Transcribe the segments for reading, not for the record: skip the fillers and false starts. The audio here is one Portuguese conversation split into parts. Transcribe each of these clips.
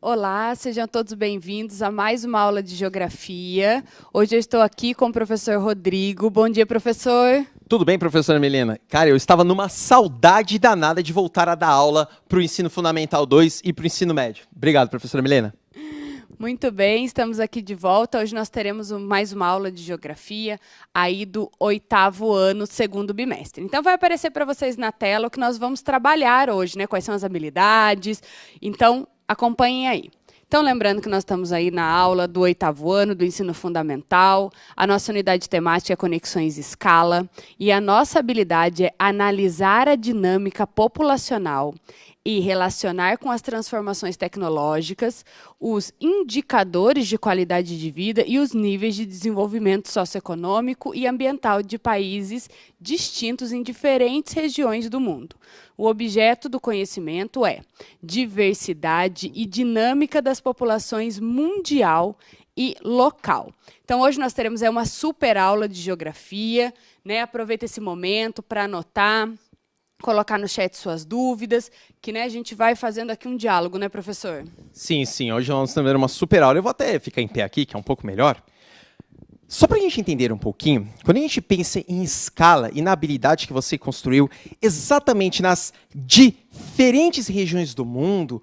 Olá, sejam todos bem-vindos a mais uma aula de Geografia. Hoje eu estou aqui com o professor Rodrigo. Bom dia, professor. Tudo bem, professora Milena? Cara, eu estava numa saudade danada de voltar a dar aula para o Ensino Fundamental 2 e para o Ensino Médio. Obrigado, professora Milena. Muito bem, estamos aqui de volta. Hoje nós teremos mais uma aula de Geografia aí do 8º ano, segundo bimestre. Então vai aparecer para vocês na tela o que nós vamos trabalhar hoje, né? Quais são as habilidades. Então, acompanhem aí. Então, lembrando que nós estamos aí na aula do 8º ano do ensino fundamental, a nossa unidade temática é Conexões Escala, e a nossa habilidade é analisar a dinâmica populacional e relacionar com as transformações tecnológicas, os indicadores de qualidade de vida e os níveis de desenvolvimento socioeconômico e ambiental de países distintos em diferentes regiões do mundo. O objeto do conhecimento é diversidade e dinâmica das populações mundial e local. Então, hoje nós teremos uma super aula de geografia, né? Aproveita esse momento para anotar, colocar no chat suas dúvidas, que a gente vai fazendo aqui um diálogo, né, professor? Sim, hoje nós estamos vendo uma super aula. Eu vou até ficar em pé aqui, que é um pouco melhor. Só para a gente entender um pouquinho, quando a gente pensa em escala e na habilidade que você construiu exatamente nas diferentes regiões do mundo,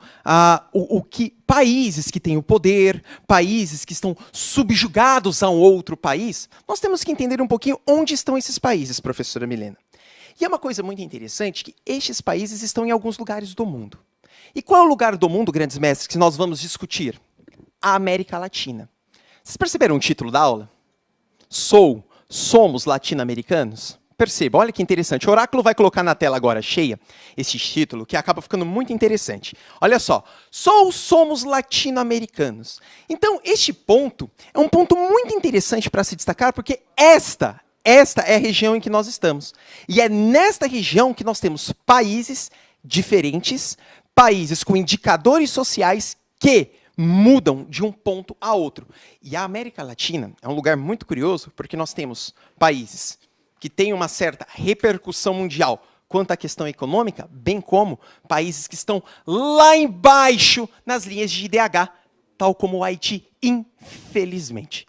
países que têm o poder, países que estão subjugados a um outro país, nós temos que entender um pouquinho onde estão esses países, professora Milena. E é uma coisa muito interessante que estes países estão em alguns lugares do mundo. E qual é o lugar do mundo, grandes mestres, que nós vamos discutir? A América Latina. Vocês perceberam o título da aula? Somos latino-americanos? Perceba, olha que interessante. O Oráculo vai colocar na tela agora cheia esse título, que acaba ficando muito interessante. Olha só, somos latino-americanos. Então, este ponto é um ponto muito interessante para se destacar, porque esta é a região em que nós estamos. E é nesta região que nós temos países diferentes, países com indicadores sociais que mudam de um ponto a outro. E a América Latina é um lugar muito curioso, porque nós temos países que têm uma certa repercussão mundial quanto à questão econômica, bem como países que estão lá embaixo nas linhas de IDH, tal como o Haiti, infelizmente.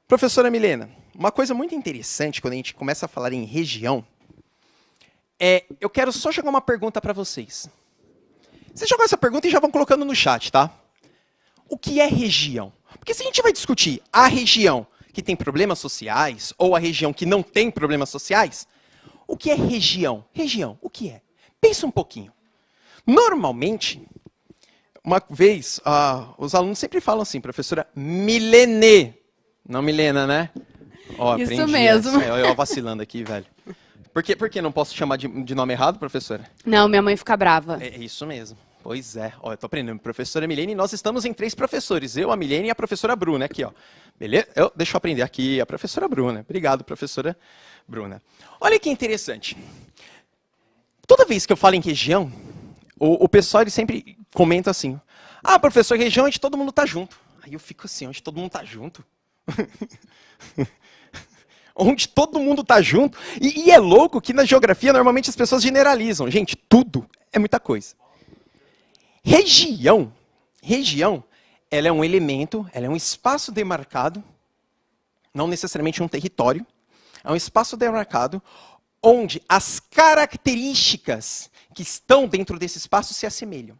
Professora Milena, uma coisa muito interessante quando a gente começa a falar em região, eu quero só jogar uma pergunta para vocês. Vocês jogam essa pergunta e já vão colocando no chat, tá? O que é região? Porque se a gente vai discutir a região que tem problemas sociais ou a região que não tem problemas sociais, o que é região? Região, o que é? Pensa um pouquinho. Normalmente, uma vez, os alunos sempre falam assim, professora Milene, não Milena, né? Isso mesmo. Eu vacilando aqui, velho. Por que não posso chamar de nome errado, professora? Não, minha mãe fica brava. É isso mesmo. Pois é. Eu tô aprendendo. Professora Milene, nós estamos em 3 professores. Eu, a Milene e a professora Bruna aqui, ó. Beleza? Deixa eu aprender aqui a professora Bruna. Obrigado, professora Bruna. Olha que interessante. Toda vez que eu falo em região, o pessoal ele sempre comenta assim, professor, região onde todo mundo tá junto. Aí eu fico assim, onde todo mundo tá junto? Onde todo mundo está junto. E é louco que na geografia, normalmente, as pessoas generalizam. Gente, tudo é muita coisa. Região, ela é um elemento, ela é um espaço demarcado, não necessariamente um território, é um espaço demarcado onde as características que estão dentro desse espaço se assemelham.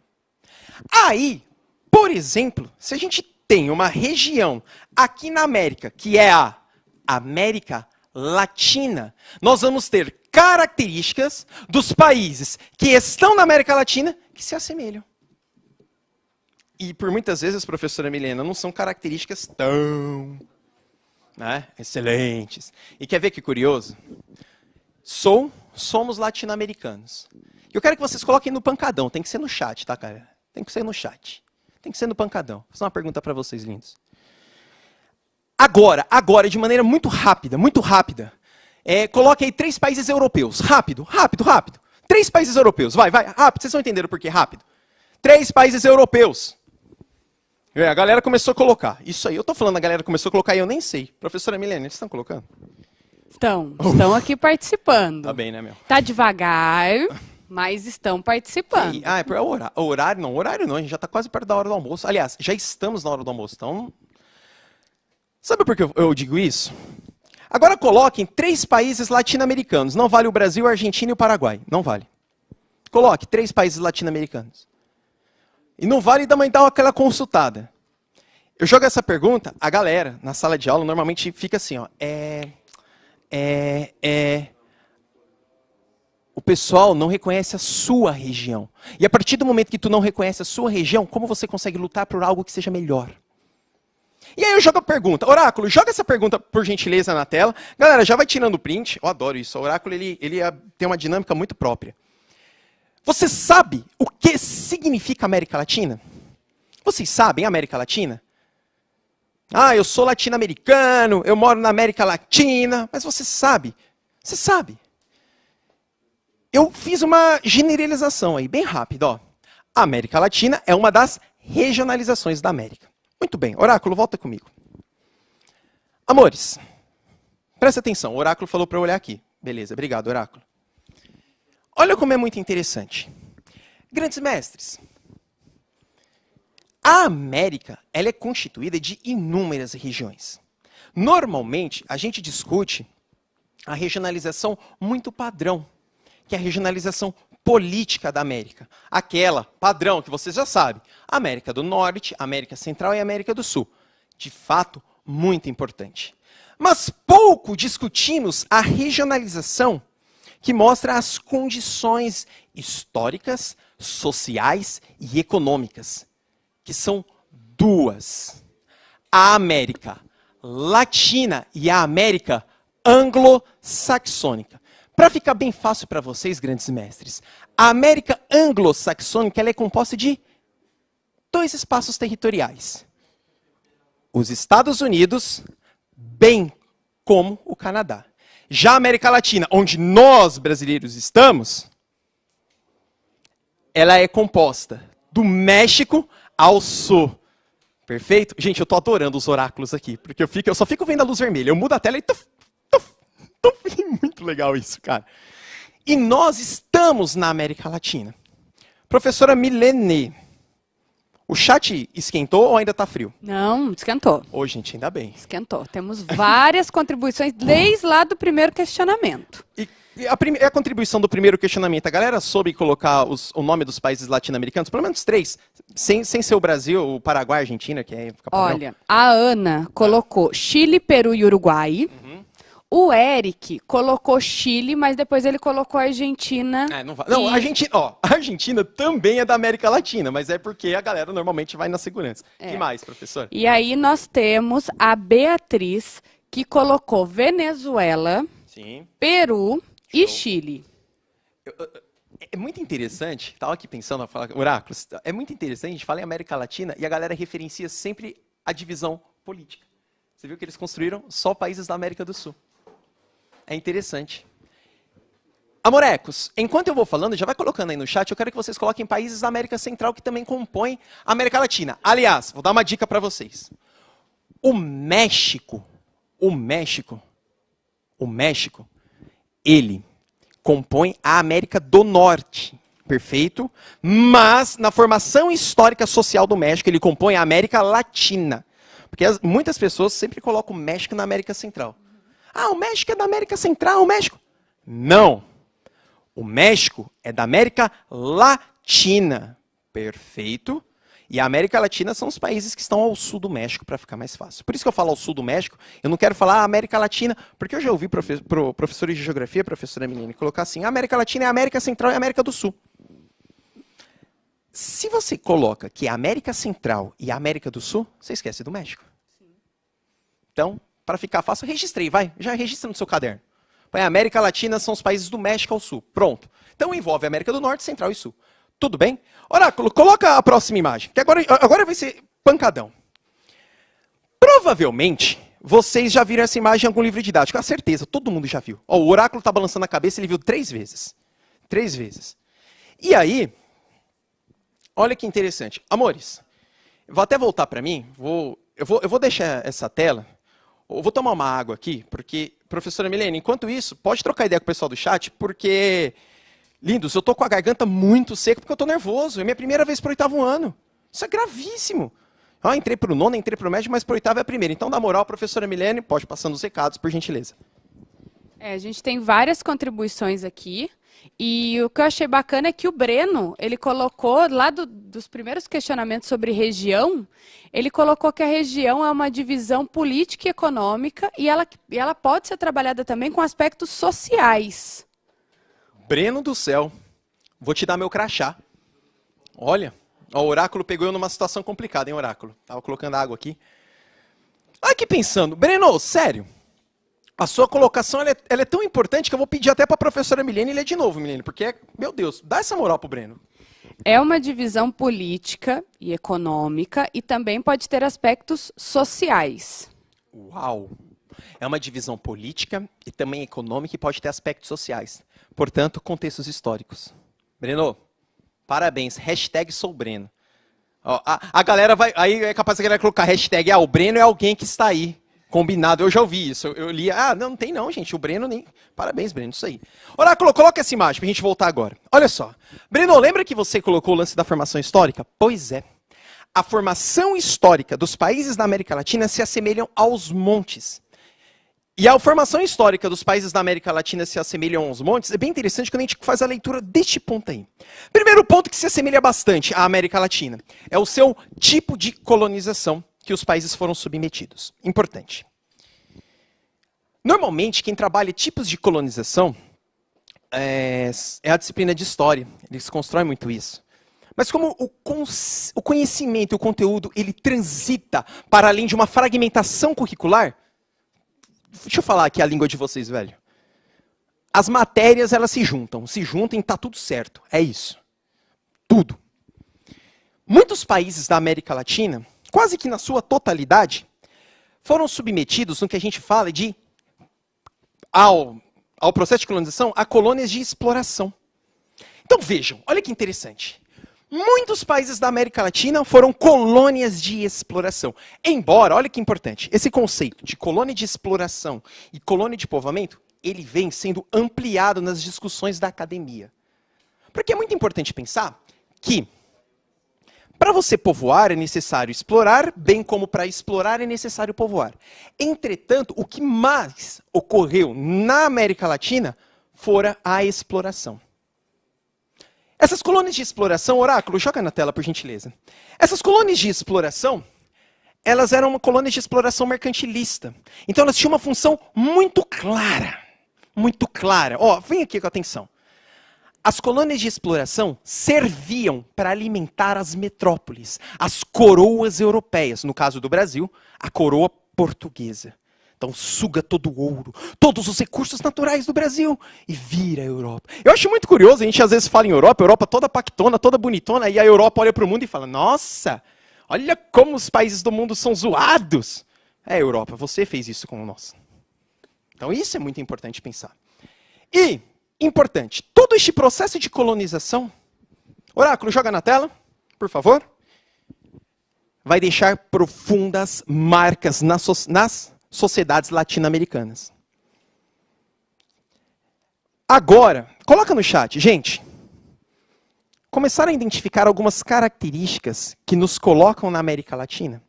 Aí, por exemplo, se a gente tem uma região aqui na América, que é a América Latina, nós vamos ter características dos países que estão na América Latina que se assemelham. E por muitas vezes, professora Milena, não são características tão excelentes. E quer ver que curioso? Somos latino-americanos. Eu quero que vocês coloquem no pancadão, tem que ser no chat, tá, cara? Tem que ser no chat. Tem que ser no pancadão. Vou fazer uma pergunta para vocês, lindos. Agora, de maneira muito rápida. Coloque aí 3 países europeus. Rápido. 3 países europeus. Vai, rápido. Vocês vão entender o porquê rápido. 3 países europeus. A galera começou a colocar. Isso aí, eu tô falando, a galera começou a colocar e eu nem sei. Professora Milena, eles estão colocando? Estão aqui participando. Tá bem, né, meu? Tá devagar. Mas estão participando. Horário não, a gente já está quase perto da hora do almoço. Aliás, já estamos na hora do almoço, então... Sabe por que eu digo isso? Agora coloquem 3 países latino-americanos. Não vale o Brasil, a Argentina e o Paraguai. Não vale. Coloque 3 países latino-americanos. E não vale também dar aquela consultada. Eu jogo essa pergunta, a galera, na sala de aula, normalmente fica assim, ó. O pessoal não reconhece a sua região. E a partir do momento que tu não reconhece a sua região, como você consegue lutar por algo que seja melhor? E aí eu jogo a pergunta. Oráculo, joga essa pergunta, por gentileza, na tela. Galera, já vai tirando o print. Eu adoro isso. O Oráculo ele tem uma dinâmica muito própria. Você sabe o que significa América Latina? Vocês sabem América Latina? Ah, eu sou latino-americano, eu moro na América Latina. Mas você sabe? Você sabe. Eu fiz uma generalização aí, bem rápida. Ó. A América Latina é uma das regionalizações da América. Muito bem, Oráculo, volta comigo. Amores, presta atenção, o Oráculo falou para eu olhar aqui. Beleza, obrigado, Oráculo. Olha como é muito interessante. Grandes mestres, a América ela é constituída de inúmeras regiões. Normalmente, a gente discute a regionalização muito padrão, que é a regionalização política da América. Aquela padrão que vocês já sabem. América do Norte, América Central e América do Sul. De fato, muito importante. Mas pouco discutimos a regionalização que mostra as condições históricas, sociais e econômicas, que são 2. A América Latina e a América Anglo-Saxônica. Para ficar bem fácil para vocês, grandes mestres, a América Anglo-Saxônica ela é composta de 2 espaços territoriais. Os Estados Unidos, bem como o Canadá. Já a América Latina, onde nós brasileiros estamos, ela é composta do México ao sul. Perfeito? Gente, eu estou adorando os oráculos aqui, porque eu só fico vendo a luz vermelha. Eu mudo a tela e... Muito legal isso, cara. E nós estamos na América Latina. Professora Milene, o chat esquentou ou ainda está frio? Não, esquentou. Ô, gente, ainda bem. Esquentou. Temos várias contribuições desde lá do primeiro questionamento. E a contribuição do primeiro questionamento, a galera soube colocar o nome dos países latino-americanos, pelo menos 3, sem ser o Brasil, o Paraguai, a Argentina, que é... Olha, a Ana colocou Chile, Peru e Uruguai. O Eric colocou Chile, mas depois ele colocou Argentina. Não, a Argentina também é da América Latina, mas é porque a galera normalmente vai na segurança. O que mais, professor? E aí nós temos a Beatriz, que colocou Venezuela, Sim. Peru e Chile. É muito interessante, estava aqui pensando, Oráculos, é muito interessante, a gente fala em América Latina e a galera referencia sempre a divisão política. Você viu que eles construíram só países da América do Sul. É interessante. Amorecos, enquanto eu vou falando, já vai colocando aí no chat, eu quero que vocês coloquem países da América Central que também compõem a América Latina. Aliás, vou dar uma dica para vocês. O México, ele compõe a América do Norte, perfeito? Mas, na formação histórica social do México, ele compõe a América Latina. Porque muitas pessoas sempre colocam o México na América Central. Ah, o México é da América Central, o México... Não. O México é da América Latina. Perfeito? E a América Latina são os países que estão ao sul do México, para ficar mais fácil. Por isso que eu falo ao sul do México, eu não quero falar América Latina, porque eu já ouvi professores de geografia, professora Milene, colocar assim, a América Latina é a América Central e a América do Sul. Se você coloca que é a América Central e a América do Sul, você esquece do México. Então, para ficar fácil, registrei, vai. Já registra no seu caderno. A América Latina são os países do México ao Sul. Pronto. Então envolve a América do Norte, Central e Sul. Tudo bem? Oráculo, coloca a próxima imagem, que agora vai ser pancadão. Provavelmente, vocês já viram essa imagem em algum livro didático. Com certeza, todo mundo já viu. Ó, o Oráculo está balançando a cabeça, ele viu 3 vezes. 3 vezes. E aí, olha que interessante. Amores, vou até voltar para mim. Eu vou deixar essa tela. Eu vou tomar uma água aqui, porque, professora Milene, enquanto isso, pode trocar ideia com o pessoal do chat, porque Lindos, eu tô com a garganta muito seca porque eu tô nervoso. É minha primeira vez pro 8º ano. Isso é gravíssimo. Ó, entrei pro 9º, entrei pro médio, mas pro 8º é a primeira. Então, na moral, professora Milene, pode passando os recados, por gentileza. A gente tem várias contribuições aqui. E o que eu achei bacana é que o Breno, ele colocou, lá dos primeiros questionamentos sobre região, ele colocou que a região é uma divisão política e econômica e ela pode ser trabalhada também com aspectos sociais. Breno do céu, vou te dar meu crachá. Olha, o oráculo pegou eu numa situação complicada, hein, oráculo? Tava colocando água aqui. Aqui pensando, Breno, sério, a sua colocação ela é tão importante que eu vou pedir até para a professora Milene ler de novo, Milene, porque, meu Deus, dá essa moral pro Breno. É uma divisão política e econômica e também pode ter aspectos sociais. Uau! É uma divisão política e também econômica e pode ter aspectos sociais. Portanto, contextos históricos. Breno, parabéns. Hashtag sou Breno. Ó, a galera vai... Aí é capaz de a galera colocar hashtag, o Breno é alguém que está aí. Combinado, eu já ouvi isso. Eu li, não tem não, gente. O Breno nem... Parabéns, Breno, isso aí. Oráculo, coloca essa imagem pra gente voltar agora. Olha só. Breno, lembra que você colocou o lance da formação histórica? Pois é. A formação histórica dos países da América Latina se assemelham aos montes. E a formação histórica dos países da América Latina se assemelham aos montes. É bem interessante quando a gente faz a leitura deste ponto aí. Primeiro ponto que se assemelha bastante à América Latina é o seu tipo de colonização que os países foram submetidos. Importante. Normalmente, quem trabalha tipos de colonização é a disciplina de história. Eles constroem muito isso. Mas como o conhecimento e o conteúdo ele transita para além de uma fragmentação curricular, deixa eu falar aqui a língua de vocês, velho. As matérias, elas se juntam e tá tudo certo. É isso. Tudo. Muitos países da América Latina, quase que na sua totalidade, foram submetidos no que a gente fala de, ao processo de colonização, a colônias de exploração. Então vejam, olha que interessante. Muitos países da América Latina foram colônias de exploração. Embora, olha que importante, esse conceito de colônia de exploração e colônia de povoamento, ele vem sendo ampliado nas discussões da academia. Porque é muito importante pensar que para você povoar é necessário explorar, bem como para explorar é necessário povoar. Entretanto, o que mais ocorreu na América Latina fora a exploração. Essas colônias de exploração, oráculo, joga na tela por gentileza. Essas colônias de exploração, elas eram uma colônia de exploração mercantilista. Então elas tinham uma função muito clara. Muito clara. Ó, vem aqui com atenção. As colônias de exploração serviam para alimentar as metrópoles, as coroas europeias. No caso do Brasil, a coroa portuguesa. Então suga todo o ouro, todos os recursos naturais do Brasil e vira a Europa. Eu acho muito curioso, a gente às vezes fala em Europa toda pactona, toda bonitona, e a Europa olha para o mundo e fala, nossa, olha como os países do mundo são zoados. Europa, você fez isso com nós. Então isso é muito importante pensar. E, importante, todo este processo de colonização, oráculo, joga na tela, por favor, vai deixar profundas marcas nas sociedades latino-americanas. Agora, coloca no chat, gente. Começaram a identificar algumas características que nos colocam na América Latina?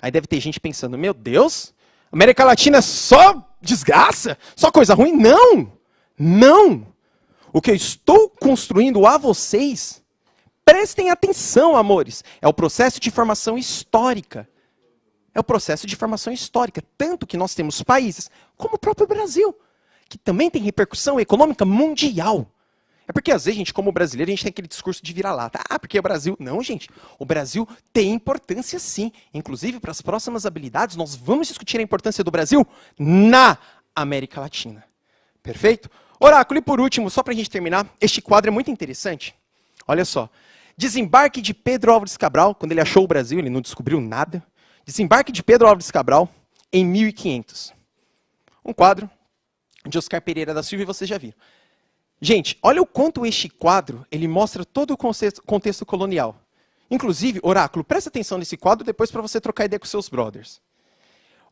Aí deve ter gente pensando, meu Deus, América Latina é só desgraça? Só coisa ruim? Não! Não! O que eu estou construindo a vocês, prestem atenção, amores, é o processo de formação histórica. É o processo de formação histórica. Tanto que nós temos países, como o próprio Brasil, que também tem repercussão econômica mundial. É porque, às vezes, gente, como brasileiro, a gente tem aquele discurso de vira-lata. Porque o Brasil... Não, gente. O Brasil tem importância, sim. Inclusive, para as próximas habilidades, nós vamos discutir a importância do Brasil na América Latina. Perfeito? Oráculo, e por último, só para a gente terminar, este quadro é muito interessante. Olha só. Desembarque de Pedro Álvares Cabral, quando ele achou o Brasil, ele não descobriu nada. Desembarque de Pedro Álvares Cabral em 1500. Um quadro de Oscar Pereira da Silva, e vocês já viram. Gente, olha o quanto este quadro ele mostra todo o contexto colonial. Inclusive, oráculo, presta atenção nesse quadro depois para você trocar ideia com seus brothers.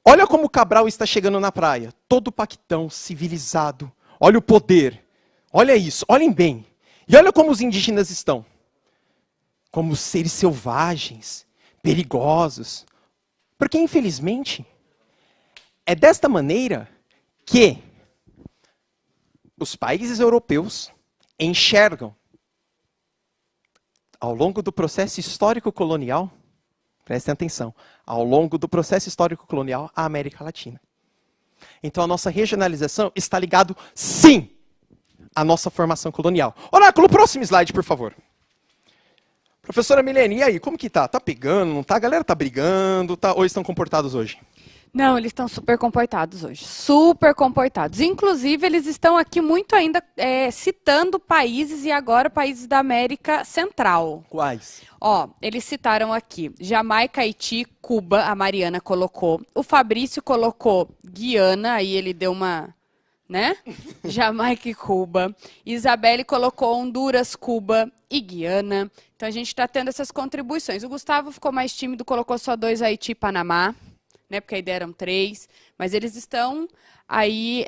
Olha como Cabral está chegando na praia, todo pactão, civilizado. Olha o poder. Olha isso, olhem bem. E olha como os indígenas estão. Como seres selvagens, perigosos. Porque, infelizmente, é desta maneira que os países europeus enxergam, ao longo do processo histórico colonial, prestem atenção, ao longo do processo histórico colonial, a América Latina. Então a nossa regionalização está ligado, sim, à nossa formação colonial. Oráculo, próximo slide, por favor. Professora Milene, e aí, como que tá? Tá pegando, não tá? A galera tá brigando, tá? Ou estão comportados hoje? Não, eles estão super comportados hoje. Super comportados. Inclusive, eles estão aqui muito ainda citando países, e agora países da América Central. Quais? Ó, eles citaram aqui Jamaica, Haiti, Cuba, a Mariana colocou. O Fabrício colocou Guiana, aí ele deu uma, né? Jamaica e Cuba. Isabelle colocou Honduras, Cuba e Guiana. Então a gente está tendo essas contribuições. O Gustavo ficou mais tímido, colocou só 2, Haiti e Panamá, né? Porque a ideia eram 3. Mas eles estão aí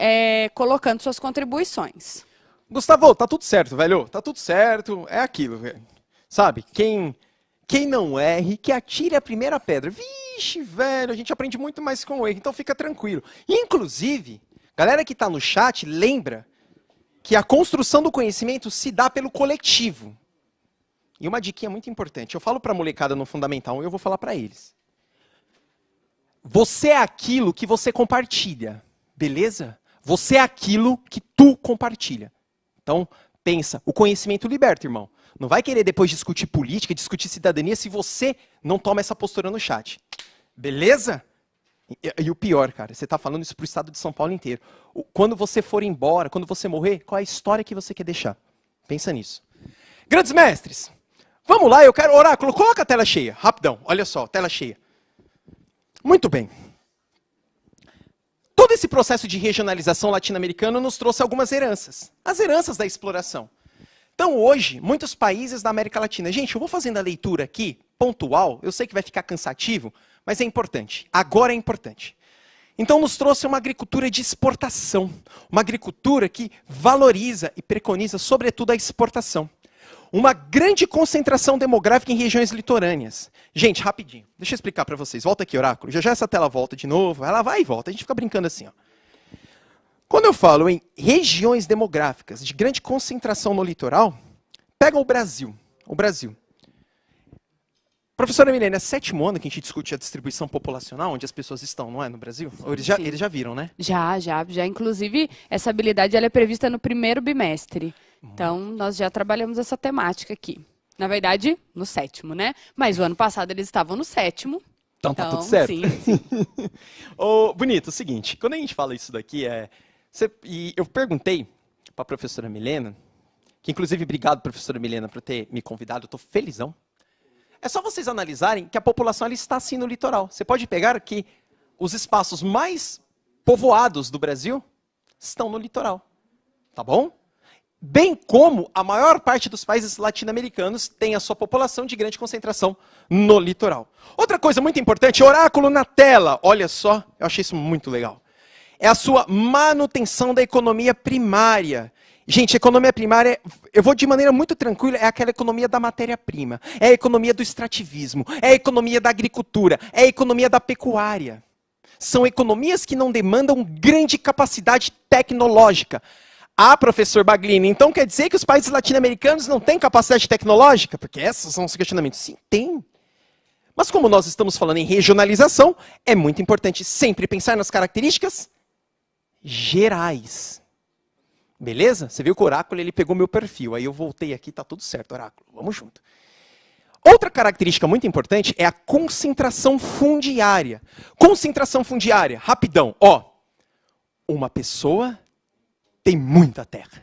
colocando suas contribuições. Gustavo, tá tudo certo, velho. Tá tudo certo. É aquilo, velho. Sabe? Quem não erre, que atire a primeira pedra. Vixe, velho, a gente aprende muito mais com o erro, então fica tranquilo. Inclusive, galera que está no chat, lembra que a construção do conhecimento se dá pelo coletivo. E uma diquinha muito importante. Eu falo para a molecada no Fundamental 1 e eu vou falar para eles. Você é aquilo que você compartilha, beleza? Você é aquilo que tu compartilha. Então, pensa, o conhecimento liberta, irmão. Não vai querer depois discutir política, discutir cidadania, se você não toma essa postura no chat. Beleza? E o pior, cara, você está falando isso para o estado de São Paulo inteiro. Quando você for embora, quando você morrer, qual é a história que você quer deixar? Pensa nisso. Grandes mestres, vamos lá, eu quero... Oráculo, coloca a tela cheia, rapidão. Olha só, tela cheia. Muito bem. Todo esse processo de regionalização latino-americano nos trouxe algumas heranças. As heranças da exploração. Então, hoje, muitos países da América Latina... Gente, eu vou fazendo a leitura aqui, pontual, eu sei que vai ficar cansativo, mas é importante. Agora é importante. Então, nos trouxe uma agricultura de exportação. Uma agricultura que valoriza e preconiza, sobretudo, a exportação. Uma grande concentração demográfica em regiões litorâneas. Gente, rapidinho, deixa eu explicar para vocês. Volta aqui, Oráculo. Já essa tela volta de novo. Ela vai e volta. A gente fica brincando assim, ó. Quando eu falo em regiões demográficas de grande concentração no litoral, pega o Brasil. O Brasil. Professora Milene, é 7º ano que a gente discute a distribuição populacional, onde as pessoas estão, não é, no Brasil? Eles já viram, né? Já. Inclusive, essa habilidade ela é prevista no 1º bimestre. Então, nós já trabalhamos essa temática aqui. Na verdade, no 7º, né? Mas o ano passado eles estavam no 7º. Então tá tudo certo. Sim. Bonito, é o seguinte, quando a gente fala isso daqui, e eu perguntei para a professora Milena, que inclusive, obrigado, professora Milena, por ter me convidado, eu estou felizão. É só vocês analisarem que a população ela está assim no litoral. Você pode pegar que os espaços mais povoados do Brasil estão no litoral. Tá bom? Bem como a maior parte dos países latino-americanos tem a sua população de grande concentração no litoral. Outra coisa muito importante, oráculo na tela. Olha só, eu achei isso muito legal. É a sua manutenção da economia primária. Gente, economia primária, eu vou de maneira muito tranquila, é aquela economia da matéria-prima, é a economia do extrativismo, é a economia da agricultura, é a economia da pecuária. São economias que não demandam grande capacidade tecnológica. Ah, professor Baglini, então quer dizer que os países latino-americanos não têm capacidade tecnológica? Porque esses são os questionamentos. Sim, tem. Mas como nós estamos falando em regionalização, é muito importante sempre pensar nas características gerais. Beleza? Você viu que o oráculo ele pegou meu perfil, aí eu voltei aqui, tá tudo certo, oráculo. Vamos junto. Outra característica muito importante é a concentração fundiária. Concentração fundiária, rapidão. Ó, uma pessoa tem muita terra.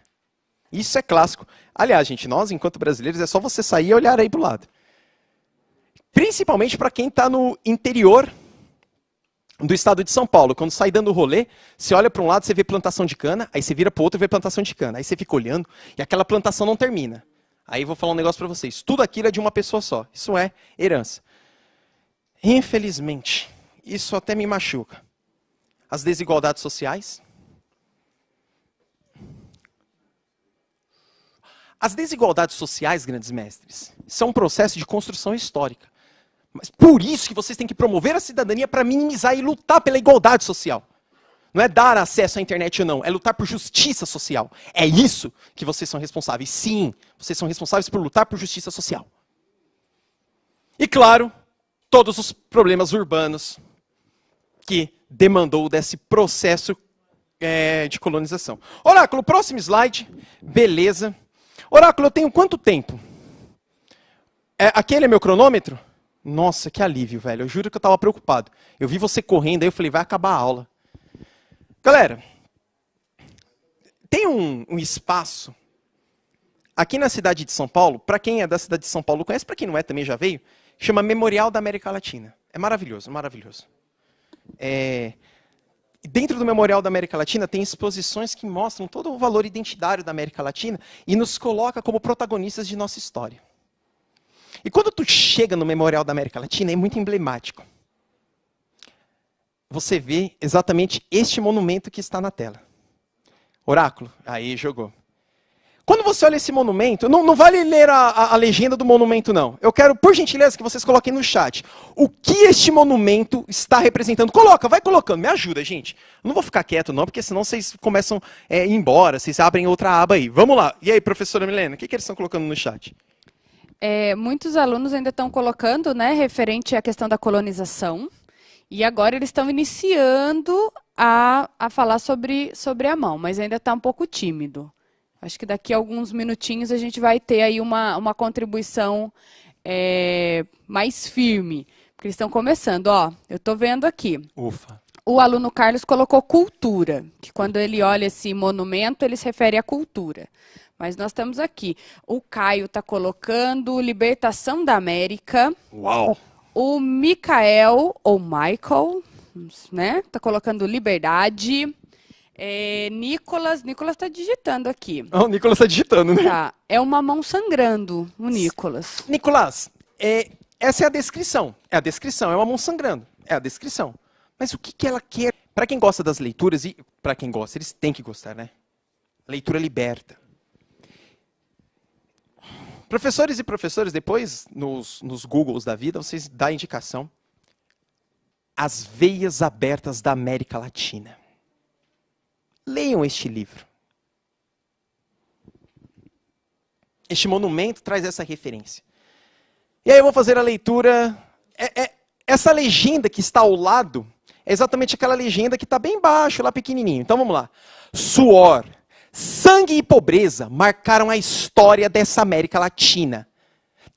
Isso é clássico. Aliás, gente, nós, enquanto brasileiros, é só você sair e olhar aí pro lado. Principalmente para quem está no interior do estado de São Paulo. Quando sai dando rolê, você olha para um lado, você vê plantação de cana, aí você vira para o outro e vê plantação de cana. Aí você fica olhando e aquela plantação não termina. Aí eu vou falar um negócio para vocês. Tudo aquilo é de uma pessoa só. Isso é herança. Infelizmente, isso até me machuca. As desigualdades sociais. As desigualdades sociais, grandes mestres, são um processo de construção histórica. Mas por isso que vocês têm que promover a cidadania para minimizar e lutar pela igualdade social. Não é dar acesso à internet ou não, é lutar por justiça social. É isso que vocês são responsáveis. Sim, vocês são responsáveis por lutar por justiça social. E claro, todos os problemas urbanos que demandou desse processo de colonização. Oráculo, próximo slide. Beleza. Oráculo, eu tenho quanto tempo? Aquele é meu cronômetro? Nossa, que alívio, velho. Eu juro que eu estava preocupado. Eu vi você correndo, aí eu falei, vai acabar a aula. Galera, tem um espaço aqui na cidade de São Paulo, para quem é da cidade de São Paulo conhece, para quem não é também já veio, chama Memorial da América Latina. É maravilhoso, maravilhoso. Dentro do Memorial da América Latina tem exposições que mostram todo o valor identitário da América Latina e nos coloca como protagonistas de nossa história. E quando tu chega no Memorial da América Latina, é muito emblemático. Você vê exatamente este monumento que está na tela. Oráculo, aí jogou. Quando você olha esse monumento, não vale ler a legenda do monumento, não. Eu quero, por gentileza, que vocês coloquem no chat. O que este monumento está representando? Coloca, vai colocando. Me ajuda, gente. Eu não vou ficar quieto, não, porque senão vocês começam a ir embora. Vocês abrem outra aba aí. Vamos lá. E aí, professora Milena, o que eles estão colocando no chat? Muitos alunos ainda estão colocando, né, referente à questão da colonização. E agora eles estão iniciando a falar sobre a mão, mas ainda está um pouco tímido. Acho que daqui a alguns minutinhos a gente vai ter aí uma contribuição mais firme. Porque eles estão começando, ó, eu estou vendo aqui. Ufa. O aluno Carlos colocou cultura, que quando ele olha esse monumento, ele se refere à cultura. Mas nós estamos aqui. O Caio está colocando Libertação da América. Uau! O Michael, ou Michael, né? Está colocando liberdade. Nicolas está digitando aqui. O Nicolas está digitando, né? Tá. É uma mão sangrando, o Nicolas. Nicolas, essa é a descrição. É a descrição, é uma mão sangrando. É a descrição. Mas o que ela quer? Para quem gosta das leituras, e para quem gosta, eles têm que gostar, né? Leitura liberta. Professores e professoras, depois, nos Googles da vida, vocês dão a indicação. As Veias Abertas da América Latina. Leiam este livro. Este monumento traz essa referência. E aí eu vou fazer a leitura. Essa legenda que está ao lado é exatamente aquela legenda que está bem embaixo, lá pequenininho. Então vamos lá. Suor, sangue e pobreza marcaram a história dessa América Latina,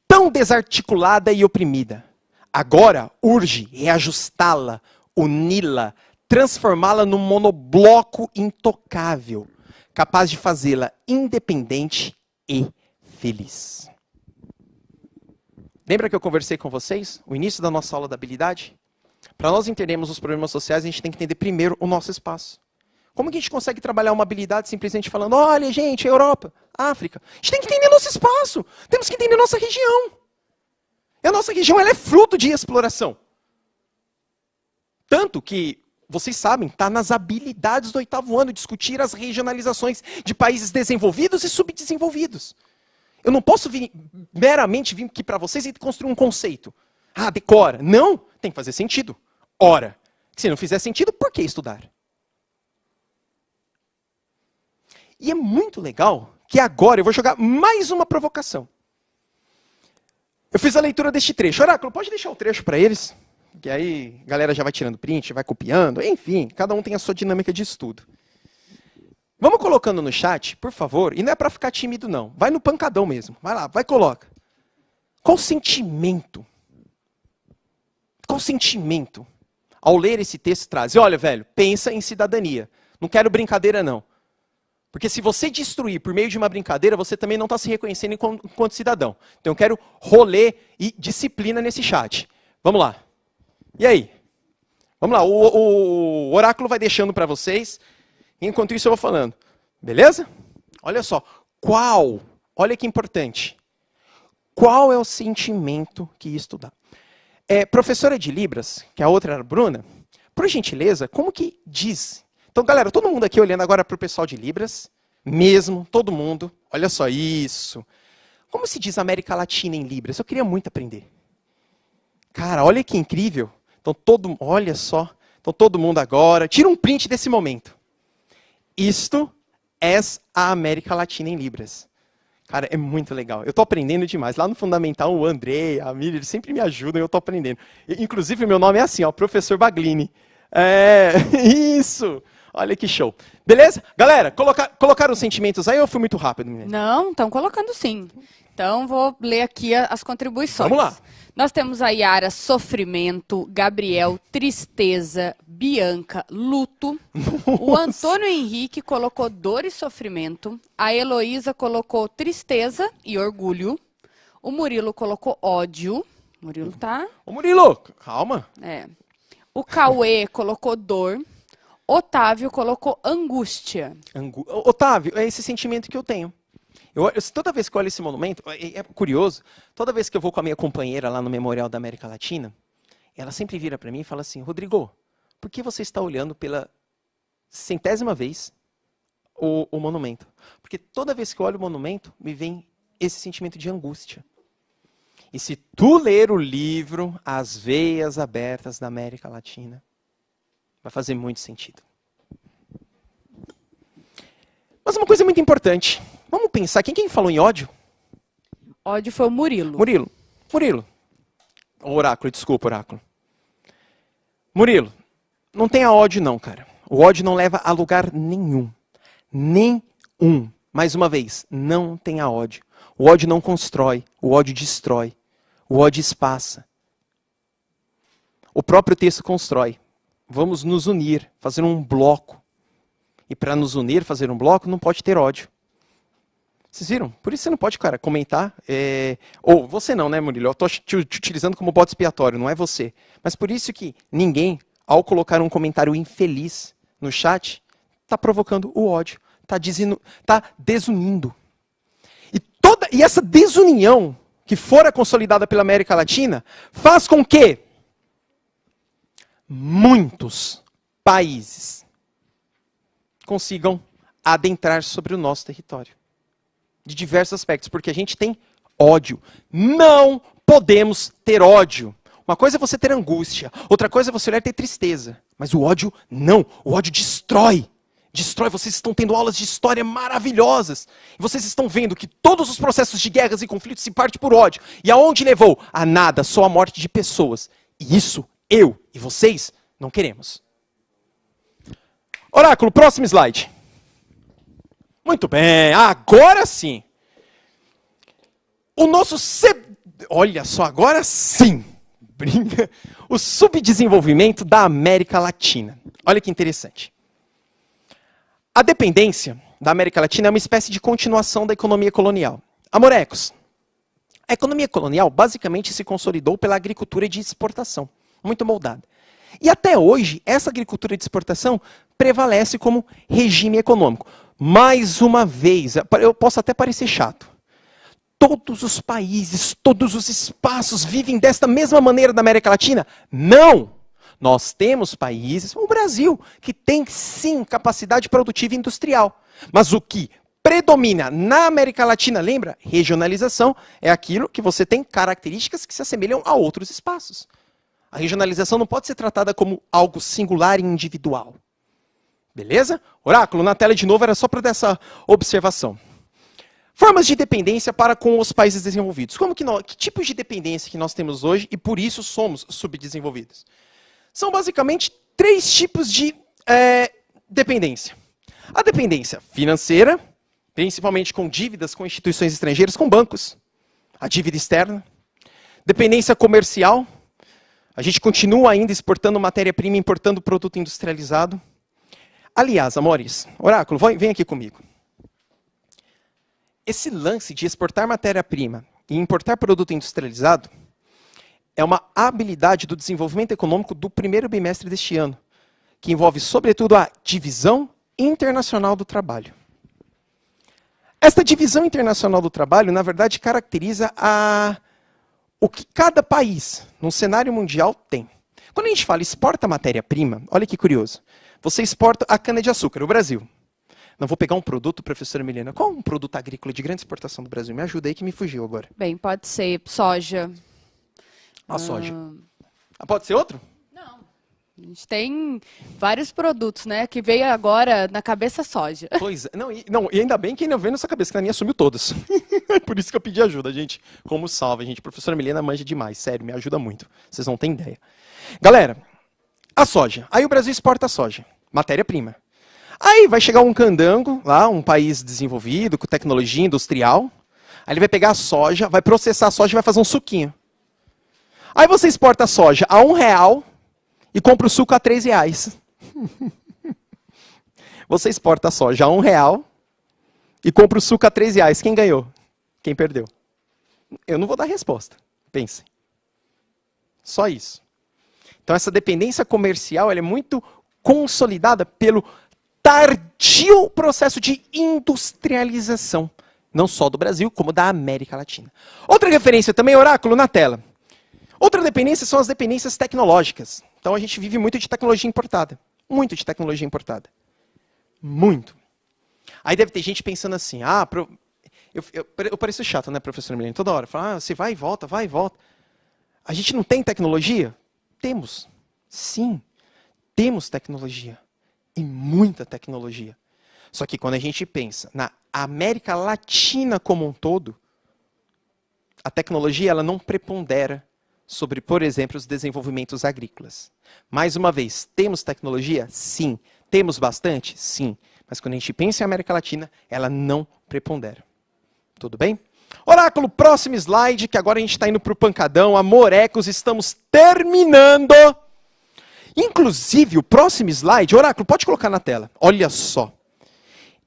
tão desarticulada e oprimida. Agora urge reajustá-la, uni-la, transformá-la num monobloco intocável, capaz de fazê-la independente e feliz. Lembra que eu conversei com vocês? O início da nossa aula da habilidade? Para nós entendermos os problemas sociais, a gente tem que entender primeiro o nosso espaço. Como que a gente consegue trabalhar uma habilidade simplesmente falando, olha, gente, Europa, África. A gente tem que entender nosso espaço. Temos que entender nossa região. E a nossa região ela é fruto de exploração. Tanto que, vocês sabem, está nas habilidades do 8º ano, discutir as regionalizações de países desenvolvidos e subdesenvolvidos. Eu não posso meramente vir aqui para vocês e construir um conceito. Ah, decora. Não, tem que fazer sentido. Ora, se não fizer sentido, por que estudar? E é muito legal que agora eu vou jogar mais uma provocação. Eu fiz a leitura deste trecho. Oráculo, pode deixar o trecho para eles? Que aí a galera já vai tirando print, vai copiando. Enfim, cada um tem a sua dinâmica de estudo. Vamos colocando no chat, por favor. E não é para ficar tímido, não. Vai no pancadão mesmo. Vai lá, vai, coloca. Qual sentimento? Qual sentimento ao ler esse texto traz? E olha, velho, pensa em cidadania. Não quero brincadeira, não. Porque se você destruir por meio de uma brincadeira, você também não está se reconhecendo enquanto cidadão. Então eu quero rolê e disciplina nesse chat. Vamos lá. E aí? Vamos lá, o oráculo vai deixando para vocês. Enquanto isso eu vou falando. Beleza? Olha só. Qual? Olha que importante. Qual é o sentimento que isto dá? Professora de Libras, que a outra era a Bruna, por gentileza, como que diz? Então, galera, todo mundo aqui olhando agora para o pessoal de Libras. mesmo, todo mundo. Olha só isso. Como se diz América Latina em Libras? Eu queria muito aprender. Cara, olha que incrível. Então, olha só. Então, todo mundo agora. Tira um print desse momento. Isto é a América Latina em Libras. Cara, é muito legal. Eu tô aprendendo demais. Lá no Fundamental, o André, a Miriam, eles sempre me ajudam e eu tô aprendendo. Inclusive, meu nome é assim, ó, Professor Baglini. Isso! Olha que show. Beleza? Galera, colocaram os sentimentos aí ou eu fui muito rápido, menina? Não, estão colocando sim. Então, vou ler aqui as contribuições. Vamos lá. Nós temos a Yara, sofrimento, Gabriel, tristeza, Bianca, luto. Nossa. O Antônio Henrique colocou dor e sofrimento. A Heloísa colocou tristeza e orgulho. O Murilo colocou ódio. Murilo tá... Ô, Murilo, calma. O Cauê colocou dor. Otávio colocou angústia. Otávio, é esse sentimento que eu tenho. Toda vez que eu olho esse monumento, é curioso, toda vez que eu vou com a minha companheira lá no Memorial da América Latina, ela sempre vira para mim e fala assim, Rodrigo, por que você está olhando pela 100ª vez o monumento? Porque toda vez que eu olho o monumento, me vem esse sentimento de angústia. E se tu ler o livro As Veias Abertas da América Latina, vai fazer muito sentido. Mas uma coisa muito importante. Vamos pensar, quem falou em ódio? Ódio foi o Murilo. Murilo. Oráculo, desculpa, Oráculo. Murilo, não tenha ódio não, cara. O ódio não leva a lugar nenhum. Nenhum. Mais uma vez, não tenha ódio. O ódio não constrói, o ódio destrói. O ódio espaça. O próprio texto constrói. Vamos nos unir, fazer um bloco. E para nos unir, fazer um bloco, não pode ter ódio. Vocês viram? Por isso você não pode, cara, comentar. Ou você não, né, Murilo? Eu estou te utilizando como bode expiatório, não é você. Mas por isso que ninguém, ao colocar um comentário infeliz no chat, está provocando o ódio. Está desunindo. E essa desunião, que fora consolidada pela América Latina, faz com que muitos países consigam adentrar sobre o nosso território. De diversos aspectos, porque a gente tem ódio. Não podemos ter ódio. Uma coisa é você ter angústia, outra coisa é você olhar e ter tristeza. Mas o ódio, não. O ódio destrói. Destrói. Vocês estão tendo aulas de história maravilhosas. E vocês estão vendo que todos os processos de guerras e conflitos se partem por ódio. E aonde levou? A nada, só a morte de pessoas. E isso, eu e vocês, não queremos. Oráculo, próximo slide. Muito bem, agora sim. O nosso... Olha só, agora sim. O subdesenvolvimento da América Latina. Olha que interessante. A dependência da América Latina é uma espécie de continuação da economia colonial. Amorecos. A economia colonial basicamente se consolidou pela agricultura de exportação, muito moldada. E até hoje, essa agricultura de exportação prevalece como regime econômico. Mais uma vez, eu posso até parecer chato. Todos os países, todos os espaços vivem desta mesma maneira da América Latina? Não! Nós temos países, o Brasil, que tem sim capacidade produtiva e industrial. Mas o que predomina na América Latina, lembra? Regionalização é aquilo que você tem características que se assemelham a outros espaços. A regionalização não pode ser tratada como algo singular e individual. Beleza? Oráculo, na tela de novo, era só para dar essa observação. Formas de dependência para com os países desenvolvidos. Que tipos de dependência que nós temos hoje e por isso somos subdesenvolvidos? São basicamente 3 tipos de dependência. A dependência financeira, principalmente com dívidas com instituições estrangeiras, com bancos. A dívida externa. Dependência comercial. A gente continua ainda exportando matéria-prima, importando produto industrializado. Aliás, amores, Oráculo, vem aqui comigo. Esse lance de exportar matéria-prima e importar produto industrializado é uma habilidade do desenvolvimento econômico do primeiro bimestre deste ano, que envolve, sobretudo, a divisão internacional do trabalho. Esta divisão internacional do trabalho, na verdade, caracteriza o que cada país, num cenário mundial, tem. Quando a gente fala exporta matéria-prima, olha que curioso. Você exporta a cana-de-açúcar, o Brasil. Não vou pegar um produto, professora Milena. Qual um produto agrícola de grande exportação do Brasil? Me ajuda aí que me fugiu agora. Bem, pode ser soja. A soja. Pode ser outro? Não. A gente tem vários produtos, né? Que veio agora na cabeça soja. Pois é. E ainda bem que ainda veio na sua cabeça, que na minha sumiu todas. Por isso que eu pedi ajuda, gente. Como salva, gente. Professora Milena manja demais. Sério, me ajuda muito. Vocês não têm ideia. Galera, a soja. Aí o Brasil exporta a soja. Matéria-prima. Aí vai chegar um candango, lá, um país desenvolvido, com tecnologia industrial. Aí ele vai pegar a soja, vai processar a soja e vai fazer um suquinho. Aí você exporta a soja a R$1 e compra o suco a R$3. Você exporta a soja a R$1 e compra o suco a R$3. Quem ganhou? Quem perdeu? Eu não vou dar resposta. Pensem. Só isso. Então essa dependência comercial ela é muito consolidada pelo tardio processo de industrialização, não só do Brasil, como da América Latina. Outra referência também, oráculo, na tela. Outra dependência são as dependências tecnológicas. Então a gente vive muito de tecnologia importada. Muito de tecnologia importada. Muito. Aí deve ter gente pensando assim, eu pareço chato, né, professor Milene? Toda hora, fala, você vai e volta, vai e volta. A gente não tem tecnologia? Temos. Sim, temos tecnologia. E muita tecnologia. Só que quando a gente pensa na América Latina como um todo, a tecnologia ela não prepondera sobre, por exemplo, os desenvolvimentos agrícolas. Mais uma vez, temos tecnologia? Sim. Temos bastante? Sim. Mas quando a gente pensa em América Latina, ela não prepondera. Tudo bem? Oráculo, próximo slide, que agora a gente está indo para o pancadão. Amorecos, estamos terminando. Inclusive, o próximo slide, Oráculo, pode colocar na tela. Olha só.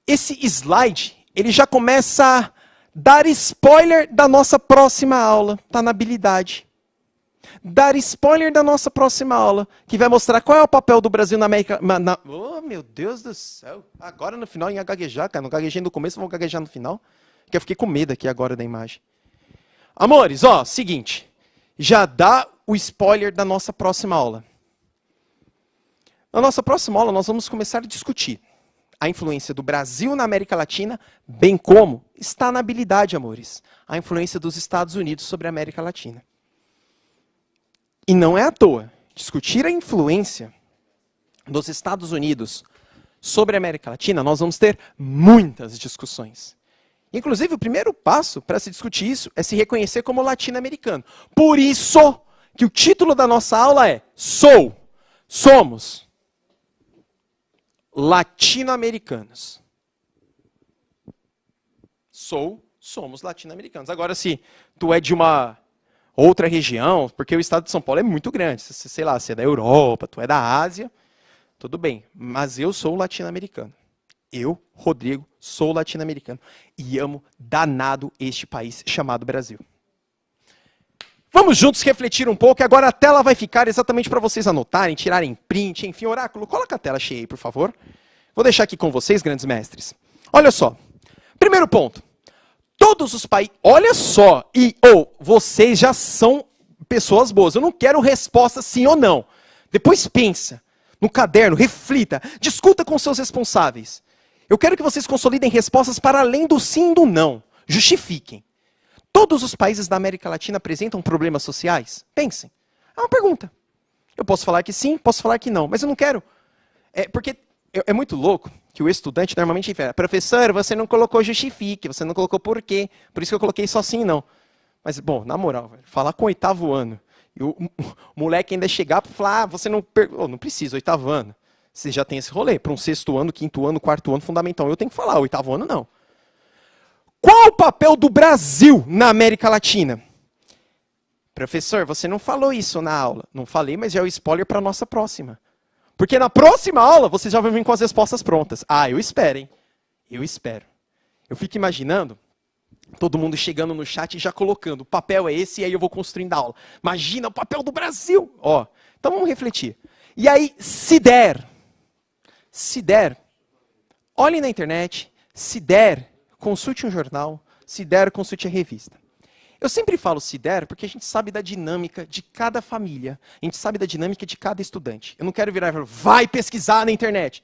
Esse slide, ele já começa a dar spoiler da nossa próxima aula. Está na habilidade. Dar spoiler da nossa próxima aula, que vai mostrar qual é o papel do Brasil na América... Oh, meu Deus do céu. Agora no final ia gaguejar, cara. Não gaguejei no começo, vou gaguejar no final. Porque eu fiquei com medo aqui agora da imagem. Amores, ó, seguinte. Já dá o spoiler da nossa próxima aula. Na nossa próxima aula, nós vamos começar a discutir a influência do Brasil na América Latina, bem como está na habilidade, amores, a influência dos Estados Unidos sobre a América Latina. E não é à toa. Discutir a influência dos Estados Unidos sobre a América Latina, nós vamos ter muitas discussões. Inclusive, o primeiro passo para se discutir isso é se reconhecer como latino-americano. Por isso que o título da nossa aula é Somos latino-americanos. Somos latino-americanos. Agora, se tu é de uma outra região, porque o estado de São Paulo é muito grande, sei lá, se é da Europa, tu é da Ásia, tudo bem. Mas eu sou latino-americano. Eu, Rodrigo, sou latino-americano e amo danado este país chamado Brasil. Vamos juntos refletir um pouco, e agora a tela vai ficar exatamente para vocês anotarem, tirarem print, enfim, Oráculo, coloca a tela cheia aí, por favor. Vou deixar aqui com vocês, grandes mestres. Olha só, primeiro ponto. Todos os países, olha só, vocês já são pessoas boas, eu não quero resposta sim ou não. Depois pensa no caderno, reflita, discuta com seus responsáveis. Eu quero que vocês consolidem respostas para além do sim e do não. Justifiquem. Todos os países da América Latina apresentam problemas sociais? Pensem. É uma pergunta. Eu posso falar que sim, posso falar que não, mas eu não quero. Porque é muito louco que o estudante normalmente fala, professor, você não colocou justifique, você não colocou por quê, por isso que eu coloquei só sim e não. Mas, bom, na moral, falar com o 8º ano, e o moleque ainda chegar para falar, você não... não precisa, 8º ano. Você já tem esse rolê. Para um 6º ano, 5º ano, 4º ano, fundamental. Eu tenho que falar, 8º ano não. Qual o papel do Brasil na América Latina? Professor, você não falou isso na aula. Não falei, mas já é o spoiler para a nossa próxima. Porque na próxima aula, você já vai vir com as respostas prontas. Eu espero, hein? Eu espero. Eu fico imaginando todo mundo chegando no chat e já colocando. O papel é esse e aí eu vou construindo a aula. Imagina o papel do Brasil. Então vamos refletir. E aí, se der, olhem na internet, se der, consulte um jornal, se der, consulte a revista. Eu sempre falo se der, porque a gente sabe da dinâmica de cada família, a gente sabe da dinâmica de cada estudante. Eu não quero virar e falar, vai pesquisar na internet.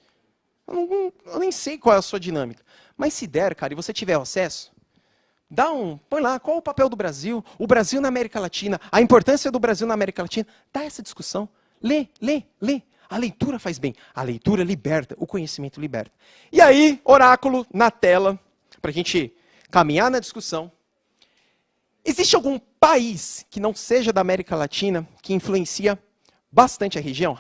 Eu nem sei qual é a sua dinâmica. Mas se der, cara, e você tiver acesso, põe lá, qual é o papel do Brasil? O Brasil na América Latina, a importância do Brasil na América Latina. Dá essa discussão. Lê. A leitura faz bem. A leitura liberta, o conhecimento liberta. E aí, oráculo na tela, para a gente caminhar na discussão. Existe algum país que não seja da América Latina que influencia bastante a região?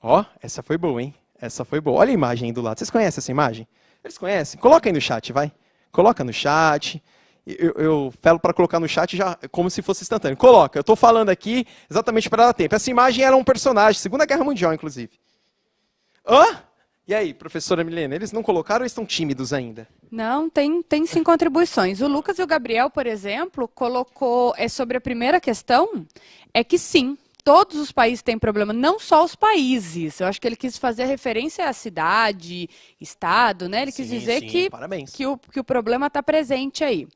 Ó, essa foi boa, hein? Essa foi boa. Olha a imagem aí do lado. Vocês conhecem essa imagem? Eles conhecem? Coloca aí no chat, vai. Coloca no chat. Eu falo para colocar no chat já como se fosse instantâneo. Coloca. Eu estou falando aqui exatamente para dar tempo. Essa imagem era um personagem, Segunda Guerra Mundial, inclusive. Hã? E aí, professora Milena, eles não colocaram ou estão tímidos ainda? Não, tem sim contribuições. O Lucas e o Gabriel, por exemplo, colocou sobre a primeira questão, é que sim, todos os países têm problema, não só os países. Eu acho que ele quis fazer referência à cidade, estado, né? Ele quis dizer que o problema está presente aí.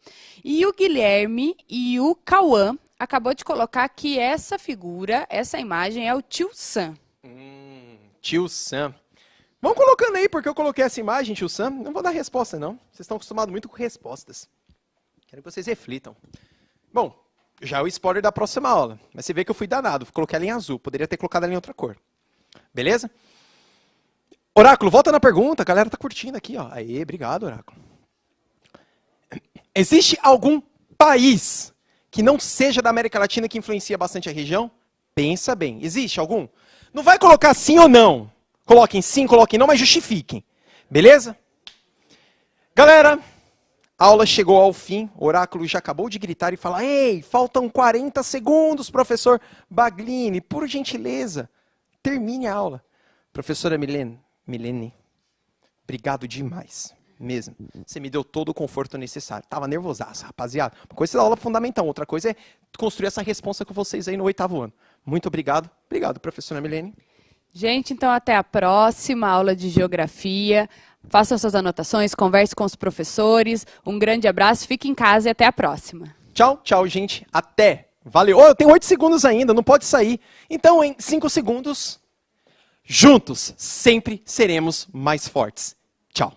E o Guilherme e o Cauã acabou de colocar que essa figura, essa imagem é o Tio Sam. Tio Sam. Vão colocando aí, porque eu coloquei essa imagem, Tio Sam. Não vou dar resposta, não. Vocês estão acostumados muito com respostas. Quero que vocês reflitam. Bom, já é o spoiler da próxima aula. Mas você vê que eu fui danado. Coloquei ela em azul. Poderia ter colocado ela em outra cor. Beleza? Oráculo, volta na pergunta. A galera tá curtindo aqui, ó. Aê, obrigado, Oráculo. Existe algum país que não seja da América Latina que influencia bastante a região? Pensa bem. Existe algum? Não vai colocar sim ou não. Coloquem sim, coloquem não, mas justifiquem. Beleza? Galera, a aula chegou ao fim. O Oráculo já acabou de gritar e falar: ei, faltam 40 segundos, professor Baglini. Por gentileza, termine a aula. Professora Milene, obrigado demais. Mesmo. Você me deu todo o conforto necessário. Tava nervosaço, rapaziada. Uma coisa é da aula fundamental, outra coisa é construir essa responsa com vocês aí no 8º ano. Muito obrigado. Obrigado, professora Milene. Gente, então até a próxima aula de geografia. Façam suas anotações, converse com os professores. Um grande abraço, fique em casa e até a próxima. Tchau, tchau, gente. Até. Valeu. Eu tenho 8 segundos ainda, não pode sair. Então, em 5 segundos, juntos, sempre seremos mais fortes. Tchau.